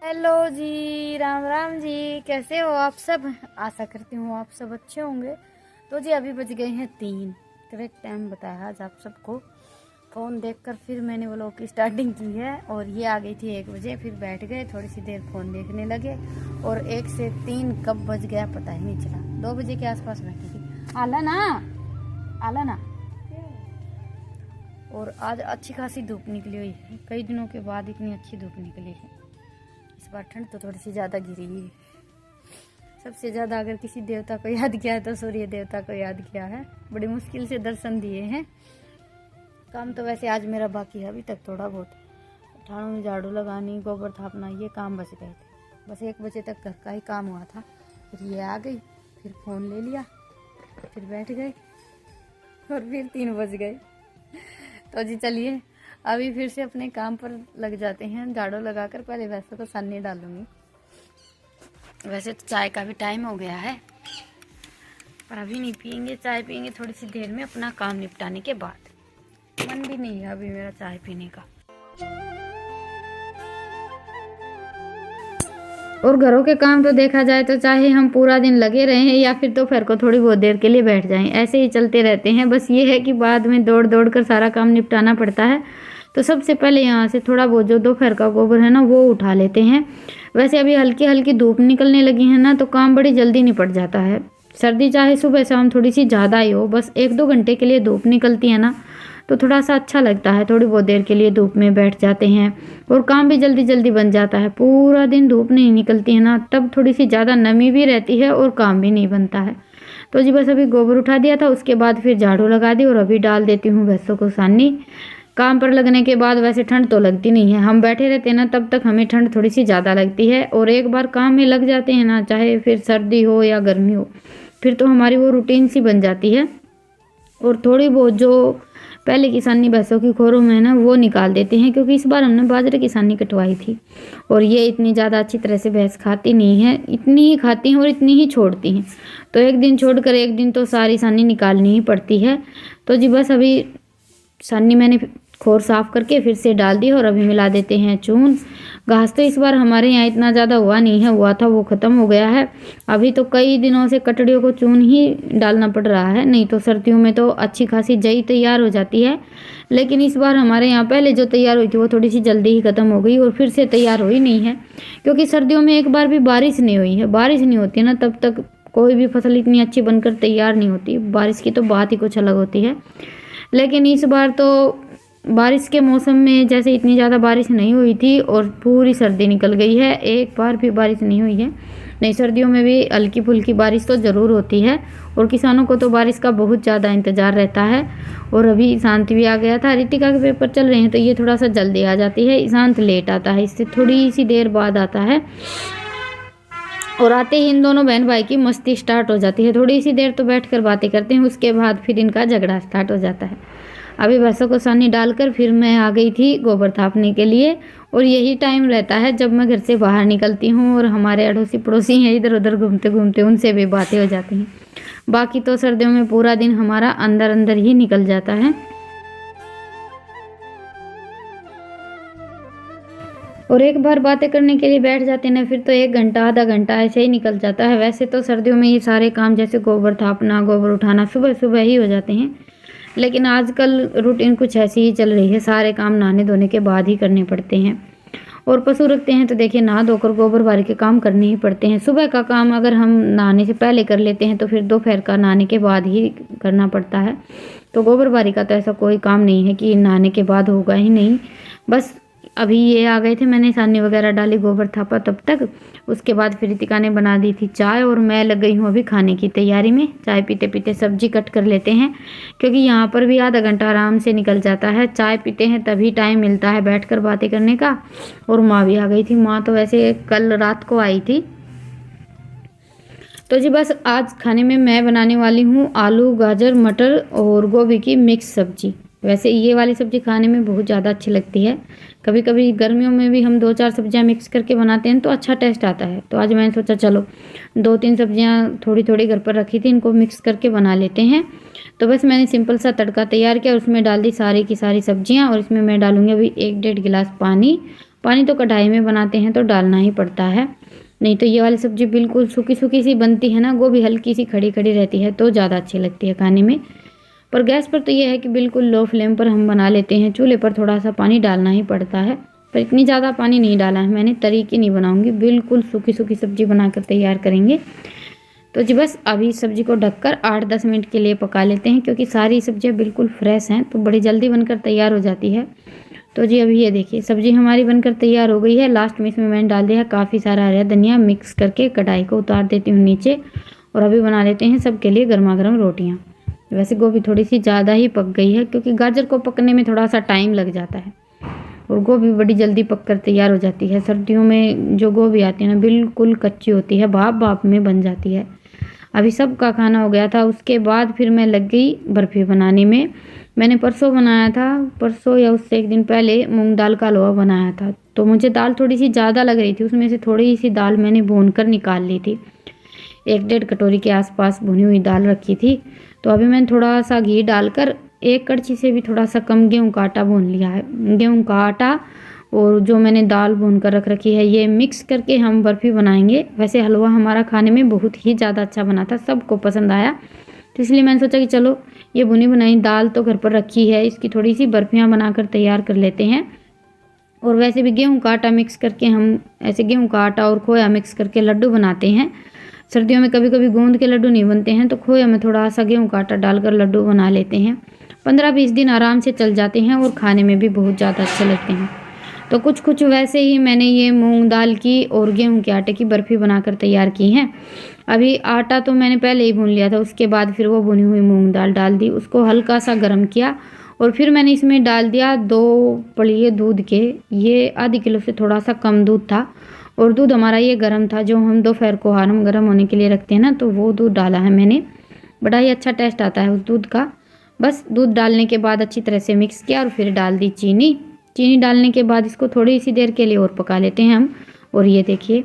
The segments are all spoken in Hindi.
हेलो जी, राम राम जी। कैसे हो आप सब? आशा करती हूँ आप सब अच्छे होंगे। तो जी अभी बज गए हैं 3, करेक्ट टाइम बताया आज आप सबको। फ़ोन देखकर फिर मैंने व्लॉग की स्टार्टिंग की है और ये आ गई थी 1 बजे। फिर बैठ गए, थोड़ी सी देर फ़ोन देखने लगे और 1 से 3 कब बज गया पता ही नहीं चला। 2 बजे के आसपास बैठी थी। आला ना। और आज अच्छी खासी धूप निकली हुई है, कई दिनों के बाद इतनी अच्छी धूप निकली है। इस बार ठंड तो थोड़ी सी ज़्यादा गिरी है। सबसे ज़्यादा अगर किसी देवता को याद किया है तो सूर्य देवता को याद किया है। बड़ी मुश्किल से दर्शन दिए हैं। काम तो वैसे आज मेरा बाकी है अभी तक थोड़ा बहुत। ठाणों में झाड़ू लगानी, गोबर थापना, ये काम बच गए थे। बस 1 बजे तक घर का ही काम हुआ था। फिर ये आ गई, फिर फ़ोन ले लिया, फिर बैठ गए और फिर 3 बज गए। तो जी चलिए अभी फिर से अपने काम पर लग जाते हैं। झाड़ू लगाकर पहले वैसे तो सानी डालूंगी। वैसे तो चाय का भी टाइम हो गया है, पर अभी नहीं पियेंगे। चाय पियेंगे थोड़ी सी देर में अपना काम निपटाने के बाद। मन भी नहीं है अभी मेरा चाय पीने का। और घरों के काम तो देखा जाए तो चाहे हम पूरा दिन लगे रहें या फिर दोपहर को थोड़ी बहुत देर के लिए बैठ जाएं, ऐसे ही चलते रहते हैं। बस ये है कि बाद में दौड़ दौड़ कर सारा काम निपटाना पड़ता है। तो सबसे पहले यहाँ से थोड़ा बहुत जो दोपहर का गोबर है ना वो उठा लेते हैं। वैसे अभी हल्की हल्की धूप निकलने लगी है ना, तो काम बड़ी जल्दी निपट जाता है। सर्दी चाहे सुबह शाम थोड़ी सी ज़्यादा ही हो, बस 1-2 घंटे के लिए धूप निकलती है ना तो थोड़ा सा अच्छा लगता है। थोड़ी बहुत देर के लिए धूप में बैठ जाते हैं और काम भी जल्दी जल्दी बन जाता है। पूरा दिन धूप नहीं निकलती है ना, तब थोड़ी सी ज़्यादा नमी भी रहती है और काम भी नहीं बनता है। तो जी बस अभी गोबर उठा दिया था, उसके बाद फिर झाड़ू लगा दी और अभी डाल देती हूँ भैंसों को सानी। काम पर लगने के बाद वैसे ठंड तो लगती नहीं है, हम बैठे रहते हैं ना तब तक हमें ठंड थोड़ी सी ज़्यादा लगती है। और एक बार काम में लग जाते हैं ना, चाहे फिर सर्दी हो या गर्मी हो, फिर तो हमारी वो रूटीन सी बन जाती है। और थोड़ी बहुत जो पहले किसानी भैंसों की खोरों में है ना वो निकाल देते हैं, क्योंकि इस बार हमने बाजरे की सानी कटवाई थी और ये इतनी ज़्यादा अच्छी तरह से भैंस खाती नहीं है। इतनी ही खाती हैं और इतनी ही छोड़ती हैं, तो एक दिन छोड़कर एक दिन तो सारी सानी निकालनी ही पड़ती है। तो जी बस अभी सानी मैंने खोर साफ करके फिर से डाल दी और अभी मिला देते हैं चून। घास तो इस बार हमारे यहाँ इतना ज़्यादा हुआ नहीं है, हुआ था वो ख़त्म हो गया है। अभी तो कई दिनों से कटड़ियों को चून ही डालना पड़ रहा है, नहीं तो सर्दियों में तो अच्छी खासी जई तैयार हो जाती है। लेकिन इस बार हमारे यहाँ पहले जो तैयार हुई थी वो थोड़ी सी जल्दी ही ख़त्म हो गई और फिर से तैयार हुई नहीं है, क्योंकि सर्दियों में एक बार भी बारिश नहीं हुई है। बारिश नहीं होती है ना तब तक कोई भी फसल इतनी अच्छी बनकर तैयार नहीं होती। बारिश की तो बात ही कुछ अलग होती है। लेकिन इस बार तो बारिश के मौसम में जैसे इतनी ज़्यादा बारिश नहीं हुई थी और पूरी सर्दी निकल गई है, एक बार भी बारिश नहीं हुई है। नहीं, सर्दियों में भी हल्की फुल्की बारिश तो ज़रूर होती है और किसानों को तो बारिश का बहुत ज़्यादा इंतज़ार रहता है। और अभी ईशांत भी आ गया था, रितिका के पेपर चल रहे हैं तो ये थोड़ा सा जल्दी आ जाती है, ईशांत लेट आता है, इससे थोड़ी सी देर बाद आता है। और आते ही इन दोनों बहन भाई की मस्ती स्टार्ट हो जाती है। थोड़ी सी देर तो बैठकर बातें करते हैं, उसके बाद फिर इनका झगड़ा स्टार्ट हो जाता है। अभी भैंसों को सानी डालकर फिर मैं आ गई थी गोबर थापने के लिए। और यही टाइम रहता है जब मैं घर से बाहर निकलती हूँ और हमारे अड़ोसी पड़ोसी हैं इधर उधर घूमते घूमते, उनसे भी बातें हो जाती हैं। बाकी तो सर्दियों में पूरा दिन हमारा अंदर अंदर ही निकल जाता है। और एक बार बातें करने के लिए बैठ जाते हैं ना, फिर तो 1 घंटा आधा घंटा ऐसे ही निकल जाता है। वैसे तो सर्दियों में ये सारे काम जैसे गोबर थापना, गोबर उठाना सुबह सुबह ही हो जाते हैं, लेकिन आजकल रूटीन कुछ ऐसी ही चल रही है, सारे काम नहाने धोने के बाद ही करने पड़ते हैं। और पशु रखते हैं तो देखिए नहा धोकर गोबर बारी के काम करने ही पड़ते हैं। सुबह का काम अगर हम नहाने से पहले कर लेते हैं तो फिर दोपहर का नहाने के बाद ही करना पड़ता है। तो गोबर बारी का तो ऐसा कोई काम नहीं है कि नहाने के बाद होगा ही नहीं। बस अभी ये आ गए थे, मैंने सानी वगैरह डाली, गोबर थापा तब तक। उसके बाद फिर रितिका ने बना दी थी चाय और मैं लग गई हूँ अभी खाने की तैयारी में। चाय पीते पीते सब्जी कट कर लेते हैं, क्योंकि यहाँ पर भी आधा घंटा आराम से निकल जाता है। चाय पीते हैं तभी टाइम मिलता है बैठकर बातें करने का। और माँ भी आ गई थी, माँ तो वैसे कल रात को आई थी। तो जी बस आज खाने में मैं बनाने वाली हूँ आलू गाजर मटर और गोभी की मिक्स सब्जी। वैसे ये वाली सब्जी खाने में बहुत ज़्यादा अच्छी लगती है। कभी कभी गर्मियों में भी हम 2-4 सब्जियां मिक्स करके बनाते हैं तो अच्छा टेस्ट आता है। तो आज मैंने सोचा चलो 2-3 सब्जियां थोड़ी थोड़ी घर पर रखी थी, इनको मिक्स करके बना लेते हैं। तो बस मैंने सिंपल सा तड़का तैयार किया और उसमें डाल दी सारी की सारी सब्जियां। और इसमें मैं डालूंगी अभी 1-1.5 गिलास पानी पानी तो कढ़ाई में बनाते हैं तो डालना ही पड़ता है, नहीं तो ये वाली सब्ज़ी बिल्कुल सूखी सूखी सी बनती है ना, गोभी हल्की सी खड़ी खड़ी रहती है तो ज़्यादा अच्छी लगती है खाने में। पर गैस पर तो ये है कि बिल्कुल लो फ्लेम पर हम बना लेते हैं। चूल्हे पर थोड़ा सा पानी डालना ही पड़ता है, पर इतनी ज़्यादा पानी नहीं डाला है मैंने, तरी की नहीं बनाऊँगी, बिल्कुल सूखी सूखी सब्ज़ी बनाकर तैयार करेंगे। तो जी बस अभी सब्ज़ी को ढककर 8-10 मिनट के लिए पका लेते हैं, क्योंकि सारी सब्जियां बिल्कुल फ्रेश हैं तो बड़ी जल्दी बनकर तैयार हो जाती है। तो जी अभी ये देखिए सब्ज़ी हमारी बनकर तैयार हो गई है। लास्ट में इसमें मैंने डाल दिया है काफ़ी सारा हरा धनिया, मिक्स करके कढ़ाई को उतार देती हूँ नीचे। और अभी बना लेते हैं सबके लिए गर्मा गर्म रोटियाँ। वैसे गोभी थोड़ी सी ज़्यादा ही पक गई है, क्योंकि गाजर को पकने में थोड़ा सा टाइम लग जाता है और गोभी बड़ी जल्दी पककर तैयार हो जाती है। सर्दियों में जो गोभी आती है ना बिल्कुल कच्ची होती है, भाप भाप में बन जाती है। अभी सबका खाना हो गया था, उसके बाद फिर मैं लग गई बर्फ़ी बनाने में। मैंने परसों बनाया था, परसों या उससे एक दिन पहले मूंग दाल का हलवा बनाया था। तो मुझे दाल थोड़ी सी ज़्यादा लग रही थी, उसमें से थोड़ी सी दाल मैंने भून कर निकाल ली थी। 1-1.5 कटोरी के आसपास भुनी हुई दाल रखी थी। तो अभी मैंने थोड़ा सा घी डालकर 1 कड़छी से भी थोड़ा सा कम गेहूँ का आटा भून लिया है। गेहूँ का आटा और जो मैंने दाल भून कर रख रखी है, ये मिक्स करके हम बर्फ़ी बनाएंगे। वैसे हलवा हमारा खाने में बहुत ही ज़्यादा अच्छा बना था, सबको पसंद आया, तो इसलिए मैंने सोचा कि चलो ये भुनी बनाई दाल तो घर पर रखी है, इसकी थोड़ी सी बर्फ़ियाँ बनाकर तैयार कर लेते हैं। और वैसे भी गेहूँ का आटा मिक्स करके हम ऐसे गेहूँ का आटा और खोया मिक्स करके लड्डू बनाते हैं। सर्दियों में कभी कभी गोंद के लड्डू नहीं बनते हैं तो खोया में थोड़ा सा गेहूँ का आटा डालकर लड्डू बना लेते हैं। 15-20 दिन आराम से चल जाते हैं और खाने में भी बहुत ज़्यादा अच्छे लगते हैं। तो कुछ वैसे ही मैंने ये मूंग दाल की और गेहूं के आटे की बर्फ़ी बनाकर तैयार की हैं। अभी आटा तो मैंने पहले ही भून लिया था, उसके बाद फिर वो भुनी हुई मूंग दाल डाल दी, उसको हल्का सा गर्म किया और फिर मैंने इसमें डाल दिया 2 पड़िए दूध के। ये आधी किलो से थोड़ा सा कम दूध था और दूध हमारा ये गर्म था, जो हम दोपहर को हारम गर्म होने के लिए रखते हैं ना, तो वो दूध डाला है मैंने। बड़ा ही अच्छा टेस्ट आता है उस दूध का। बस दूध डालने के बाद अच्छी तरह से मिक्स किया और फिर डाल दी चीनी डालने के बाद इसको थोड़ी सी देर के लिए और पका लेते हैं हम। और ये देखिए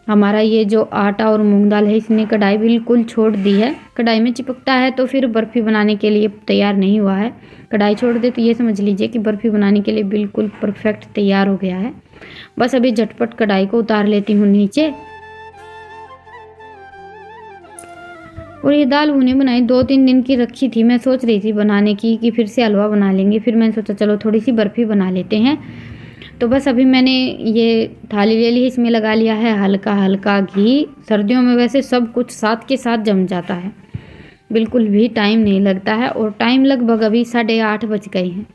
हमारा ये जो आटा और मूंग दाल है, इसने कढ़ाई बिल्कुल छोड़ दी है। कढ़ाई में चिपकता है तो फिर बर्फ़ी बनाने के लिए तैयार नहीं हुआ है। कढ़ाई छोड़ दे तो ये समझ लीजिए कि बर्फ़ी बनाने के लिए बिल्कुल परफेक्ट तैयार हो गया है। बस अभी झटपट कढ़ाई को उतार लेती हूँ नीचे। और ये दाल भुनी बनाई 2-3 दिन की रखी थी, मैं सोच रही थी बनाने की कि फिर से हलवा बना लेंगे, फिर मैंने सोचा चलो थोड़ी सी बर्फ़ी बना लेते हैं। तो बस अभी मैंने ये थाली ले ली, इसमें लगा लिया है हल्का हल्का घी। सर्दियों में वैसे सब कुछ साथ के साथ जम जाता है, बिल्कुल भी टाइम नहीं लगता है। और टाइम लगभग अभी 8:30 बज गए हैं।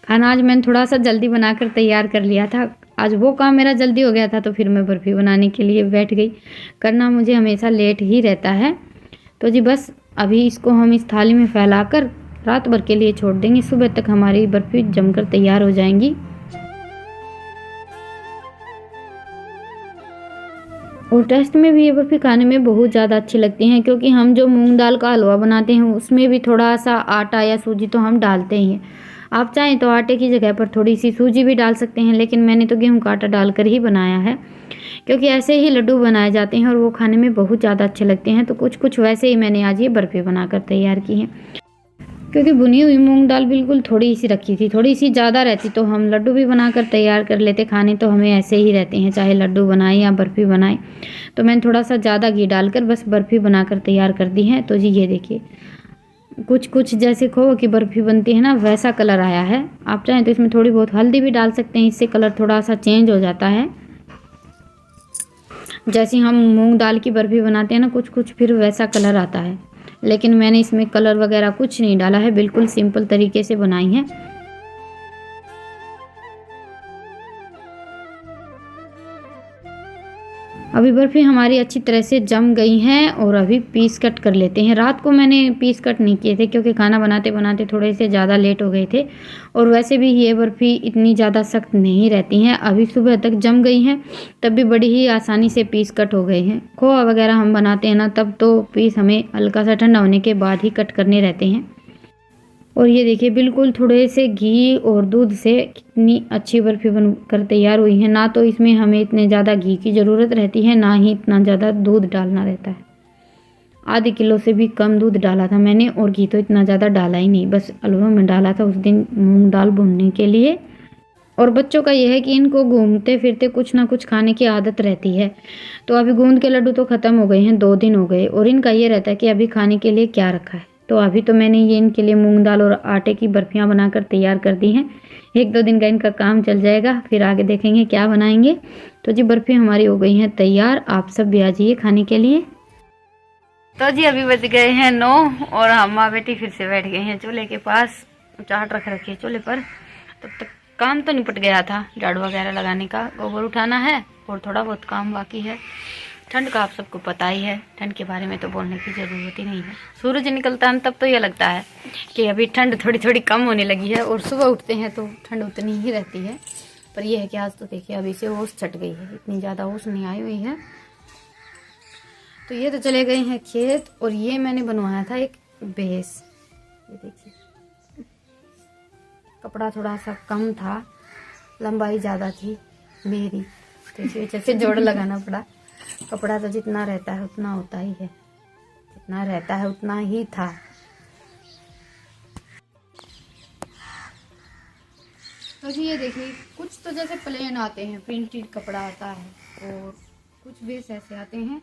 खाना आज मैंने थोड़ा सा जल्दी बनाकर तैयार कर लिया था, आज वो काम मेरा जल्दी हो गया था तो फिर मैं बर्फ़ी बनाने के लिए बैठ गई। करना मुझे हमेशा लेट ही रहता है। तो जी बस अभी इसको हम इस थाली में फैलाकर रात भर के लिए छोड़ देंगे, सुबह तक हमारी बर्फ़ी जमकर तैयार हो जाएंगी। और टेस्ट में भी ये बर्फ़ी खाने में बहुत ज़्यादा अच्छी लगती हैं, क्योंकि हम जो मूंग दाल का हलवा बनाते हैं उसमें भी थोड़ा सा आटा या सूजी तो हम डालते ही हैं। आप चाहें तो आटे की जगह पर थोड़ी सी सूजी भी डाल सकते हैं, लेकिन मैंने तो गेहूं का आटा डालकर ही बनाया है, क्योंकि ऐसे ही लड्डू बनाए जाते हैं और वो खाने में बहुत ज़्यादा अच्छे लगते हैं। तो कुछ वैसे ही मैंने आज ये बर्फ़ी बनाकर तैयार की है। क्योंकि भुनी हुई मूंग दाल बिल्कुल थोड़ी सी रखी थी, थोड़ी सी ज़्यादा रहती तो हम लड्डू भी बनाकर तैयार कर लेते। खाने तो हमें ऐसे ही रहते हैं, चाहे लड्डू बनाए या बर्फ़ी बनाए। तो मैंने थोड़ा सा ज़्यादा घी डालकर बस बर्फ़ी बनाकर तैयार कर दी है। तो जी ये देखिए कुछ जैसे खोवा की बर्फ़ी बनती है ना, वैसा कलर आया है। आप चाहें तो इसमें थोड़ी बहुत हल्दी भी डाल सकते हैं, इससे कलर थोड़ा सा चेंज हो जाता है। जैसे हम मूंग दाल की बर्फ़ी बनाते हैं ना, कुछ फिर वैसा कलर आता है, लेकिन मैंने इसमें कलर वगैरह कुछ नहीं डाला है, बिल्कुल सिंपल तरीके से बनाई है। अभी बर्फ़ी हमारी अच्छी तरह से जम गई हैं और अभी पीस कट कर लेते हैं। रात को मैंने पीस कट नहीं किए थे, क्योंकि खाना बनाते बनाते थोड़े से ज़्यादा लेट हो गए थे। और वैसे भी ये बर्फ़ी इतनी ज़्यादा सख्त नहीं रहती हैं, अभी सुबह तक जम गई हैं, तब भी बड़ी ही आसानी से पीस कट हो गए हैं। खोआ वगैरह हम बनाते हैं ना, तब तो पीस हमें हल्का सा ठंडा होने के बाद ही कट करने रहते हैं। और ये देखिए बिल्कुल थोड़े से घी और दूध से कितनी अच्छी बर्फ़ी बनकर तैयार हुई है। ना तो इसमें हमें इतने ज़्यादा घी की ज़रूरत रहती है, ना ही इतना ज़्यादा दूध डालना रहता है। आधे किलो से भी कम दूध डाला था मैंने, और घी तो इतना ज़्यादा डाला ही नहीं, बस हलवे में डाला था उस दिन मूंग दाल भूनने के लिए। और बच्चों का ये है कि इनको घूमते फिरते कुछ ना कुछ खाने की आदत रहती है। तो अभी गोंद के लड्डू तो ख़त्म हो गए हैं, 2 दिन हो गए, और इनका ये रहता है कि अभी खाने के लिए क्या रखा है। तो अभी तो मैंने ये इनके लिए मूंग दाल और आटे की बर्फियाँ बनाकर तैयार कर दी हैं। 1-2 दिन का इनका काम चल जाएगा, फिर आगे देखेंगे क्या बनाएंगे। तो जी बर्फ़ी हमारी हो गई हैं तैयार, आप सब भी आ जाइए खाने के लिए। तो जी अभी बज गए हैं 9 और हम माँ बेटी फिर से बैठ गए हैं चूल्हे के पास। चाट रख रखी है चूल्हे पर। तब तक काम तो निपट गया था, झाड़ू वगैरह लगाने का, गोबर उठाना है और थोड़ा बहुत काम बाकी है। ठंड का आप सबको पता ही है, ठंड के बारे में तो बोलने की ज़रूरत ही नहीं है। सूरज निकलता है तब तो ये लगता है कि अभी ठंड थोड़ी थोड़ी कम होने लगी है, और सुबह उठते हैं तो ठंड उतनी ही रहती है। पर यह है कि आज तो देखिए अभी से ओस छट गई है, इतनी ज़्यादा ओस नहीं आई हुई है। तो ये तो चले गए हैं खेत, और ये मैंने बनवाया था एक बेस। ये देखिए कपड़ा थोड़ा सा कम था, लंबाई ज़्यादा थी मेरी, तो इसी वजह से जोड़ लगाना पड़ा। कपड़ा तो जितना रहता है उतना होता ही है, जितना रहता है उतना ही था। तो जी ये देखिए कुछ तो जैसे प्लेन आते हैं, प्रिंटेड कपड़ा आता है, और कुछ बेस ऐसे आते हैं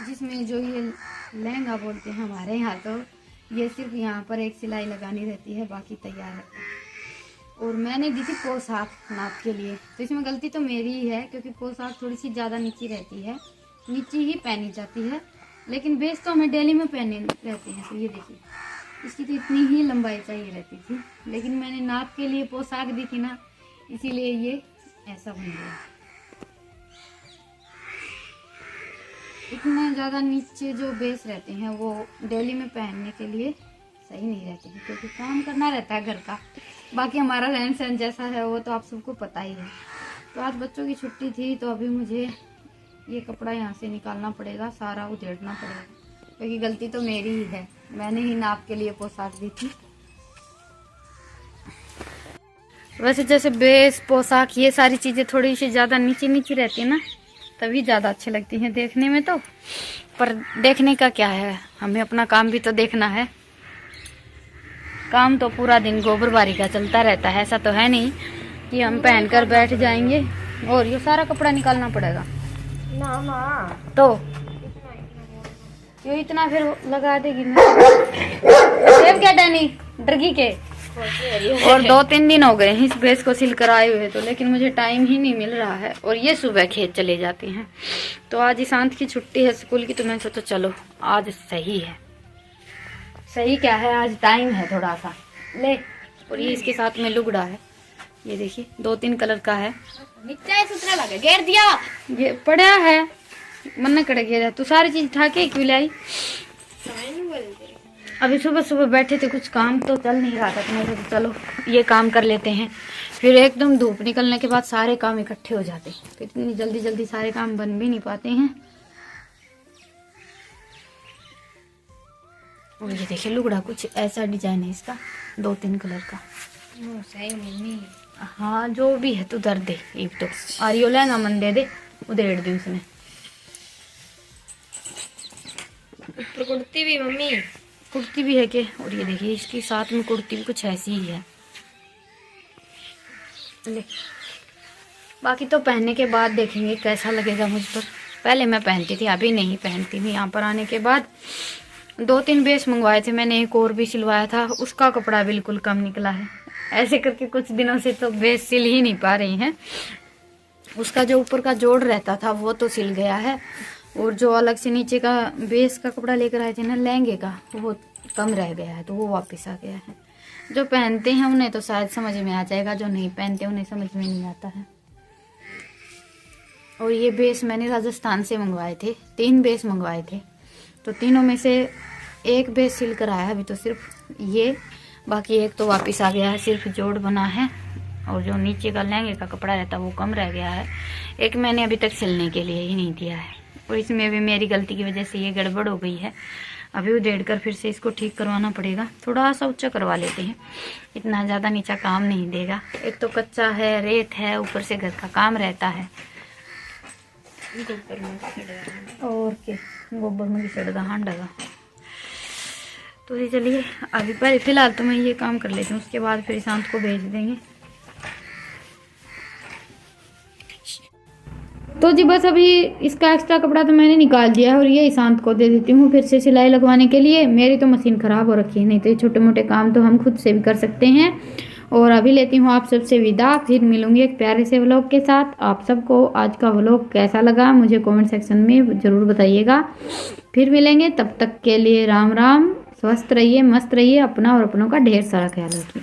जिसमें जो ये लहंगा बोलते हैं हमारे यहाँ, तो ये सिर्फ यहाँ पर एक सिलाई लगानी रहती है, बाकी तैयार रहता है। और मैंने दी थी पोशाक नाप के लिए, तो इसमें गलती तो मेरी ही है, क्योंकि पोशाक थोड़ी सी ज़्यादा नीची रहती है, नीची ही पहनी जाती है, लेकिन बेस तो हमें डेली में पहने रहते हैं। तो ये देखिए इसकी तो इतनी ही लंबाई चाहिए रहती थी, लेकिन मैंने नाप के लिए पोशाक दी थी ना, इसीलिए ये ऐसा बन गया। इतना ज़्यादा नीचे जो बेस रहते हैं वो डेली में पहनने के लिए सही नहीं रहते हैं, क्योंकि काम करना रहता है घर का। बाकी हमारा रहन सहन जैसा है वो तो आप सबको पता ही है। तो आज बच्चों की छुट्टी थी, तो अभी मुझे ये कपड़ा यहाँ से निकालना पड़ेगा, सारा उधेड़ना पड़ेगा, क्योंकि गलती तो मेरी ही है, मैंने ही नाप के लिए पोशाक दी थी। वैसे जैसे बेस पोशाक ये सारी चीज़ें थोड़ी सी ज़्यादा नीची नीची रहती है ना, तभी ज़्यादा अच्छी लगती हैं देखने में। तो पर देखने का क्या है, हमें अपना काम भी तो देखना है। काम तो पूरा दिन गोबर बारी का चलता रहता है, ऐसा तो है नहीं कि हम पहनकर बैठ जाएंगे और ये सारा कपड़ा निकालना पड़ेगा ना। तो ये इतना फिर लगा देगी सेब क्या डैनी डरगी के। और 2-3 दिन हो गए इस बेस को सिल कर आए हुए, तो लेकिन मुझे टाइम ही नहीं मिल रहा है, और ये सुबह खेत चले जाती हैं। तो आज ईशांत की छुट्टी है स्कूल की, तो मैं सोचा चलो आज सही है। सही क्या है, आज टाइम है थोड़ा सा ले। और ये इसके साथ में लुगड़ा है, ये देखिए 2-3 कलर का है। सुथरा लगे घेर दिया, ये पड़ा है मन कड़े घेरा। तू सारी चीज उठा के क्यों लाई? अभी सुबह सुबह बैठे थे, कुछ काम तो चल नहीं रहा था, तो मैं सोचा चलो ये काम कर लेते हैं। फिर एकदम धूप निकलने के बाद सारे काम इकट्ठे हो जाते हैं, तो इतनी जल्दी जल्दी सारे काम बन भी नहीं पाते हैं। और ये देखिए लुगड़ा कुछ ऐसा डिजाइन है इसका, 2-3 कलर का। सही मम्मी, हाँ जो भी है तू दर दे। एक तो आरियो लहंगा मन दे दे, उधेड़ दी उसने। कुर्ती भी मम्मी, कुर्ती भी है के। और ये देखिए इसके साथ में कुर्ती भी कुछ ऐसी ही है। ले बाकी तो पहनने के बाद देखेंगे कैसा लगेगा मुझ पर। पहले मैं पहनती थी, अभी नहीं पहनती थी। यहाँ पर आने के बाद 2-3 बेस मंगवाए थे मैंने, एक और भी सिलवाया था, उसका कपड़ा बिल्कुल कम निकला है। ऐसे करके कुछ दिनों से तो बेस सिल ही नहीं पा रही हैं। उसका जो ऊपर का जोड़ रहता था वो तो सिल गया है, और जो अलग से नीचे का बेस का कपड़ा लेकर आए थे ना लहंगे का, वो कम रह गया है, तो वो वापस आ गया है। जो पहनते हैं उन्हें तो शायद समझ में आ जाएगा, जो नहीं पहनते उन्हें समझ में नहीं आता है। और ये बेस मैंने राजस्थान से मंगवाए थे, 3 बेस मंगवाए थे, तो तीनों में से एक बेस सिल कर आया है अभी तो सिर्फ ये, बाकी एक तो वापस आ गया है, सिर्फ जोड़ बना है। और जो नीचे का लहंगे का कपड़ा रहता है वो कम रह गया है। एक मैंने अभी तक सिलने के लिए ही नहीं दिया है, और इसमें भी मेरी गलती की वजह से ये गड़बड़ हो गई है। अभी उधेड़ कर फिर से इसको ठीक करवाना पड़ेगा। थोड़ा सा ऊंचा करवा लेते हैं, इतना ज़्यादा नीचा काम नहीं देगा। एक तो कच्चा है, रेत है, ऊपर से घर का काम रहता है। और के गोबर में सड़गा हांडगा। तो ये चलिए अभी पहले फिलहाल तो मैं ये काम कर लेती हूँ, उसके बाद फिर ईशांत को भेज देंगे। जी बस अभी इसका एक्स्ट्रा कपड़ा तो मैंने निकाल दिया है और ये ईशांत को दे देती हूँ फिर से सिलाई लगवाने के लिए। मेरी तो मशीन ख़राब हो रखी है, नहीं तो ये छोटे मोटे काम तो हम खुद से भी कर सकते हैं। और अभी लेती हूँ आप सबसे विदा, फिर मिलूंगी एक प्यारे से व्लॉग के साथ। आप सबको आज का व्लॉग कैसा लगा मुझे कमेंट सेक्शन में ज़रूर बताइएगा। फिर मिलेंगे, तब तक के लिए राम राम। स्वस्थ रहिए, मस्त रहिए, अपना और अपनों का ढेर सारा ख्याल रखिए।